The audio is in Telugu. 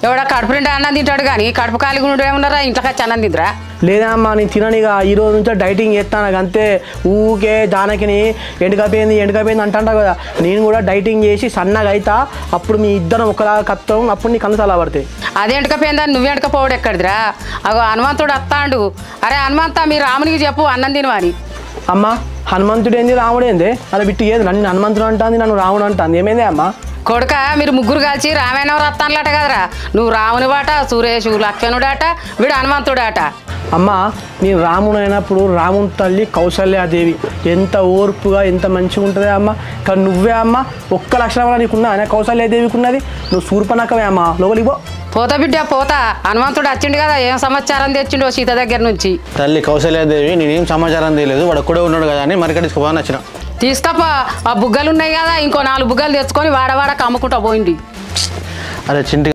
ఎవడ కడుపు నిండా అన్నం తింటాడు కానీ కడుపు ఖాళీగా ఉండే ఉన్నారా ఇంట్లోకి వచ్చి అన్నం తిందిరా లేదా అమ్మా నేను తిననిగా ఈ రోజు నుంచో డైటింగ్ చేస్తాను అంతే ఊకే జానకిని ఎండుకపోయింది అంటాడు కదా నేను కూడా డైటింగ్ చేసి సన్నగా అవుతా అప్పుడు మీ ఇద్దరం ఒకలాగా కత్తాం అప్పుడు నీ కన్ను చాలా పడతాయి అది ఎండకపోయిందని నువ్వు ఎండకపోవడం ఎక్కడిదిరా అగో హనుమంతుడు వస్తాడు అరే హనుమంత మీ రామునికి చెప్పు అన్నం తినవని అమ్మ హనుమంతుడు ఏంది రాముడు ఏంది అలా బిట్టి ఏది నన్ను హనుమంతుడు అంటుంది నన్ను రాముడు అంటుంది ఏమైంది అమ్మ కొడుక మీరు ముగ్గురు కలిసి రామాయణం రత్తాన్లట కదరా నువ్వు రాముని బాట సురేష్ లక్ష్మణుడాట వీడు హనుమంతుడాట అమ్మ నేను రాముడు అయినప్పుడు రాముని తల్లి కౌసల్యాదేవి ఎంత ఓర్పుగా ఎంత మంచిగా ఉంటుంది అమ్మ కానీ నువ్వే అమ్మ ఒక్క లక్షణం వల్ల నీకున్నా కౌసల్యాదేవికి ఉన్నది నువ్వు సూర్పనక్కవే అమ్మ లోపలికి పోతా బిడ్డ పోతా హనుమంతుడు వచ్చిండు కదా ఏం సమాచారం తెచ్చిండో సీత దగ్గర నుంచి తల్లి కౌసల్యాదేవి నేనేం సమాచారం తెలియదు వాడు ఒక్కడే ఉన్నాడు కదా అని మరికడికి నచ్చిన తీస్తాపా ఆ బుగ్గలు ఉన్నాయి కదా ఇంకో 4 బుగ్గలు తెచ్చుకొని వాడవాడకు అమ్ముకుంటా పోయింది అరే చింటి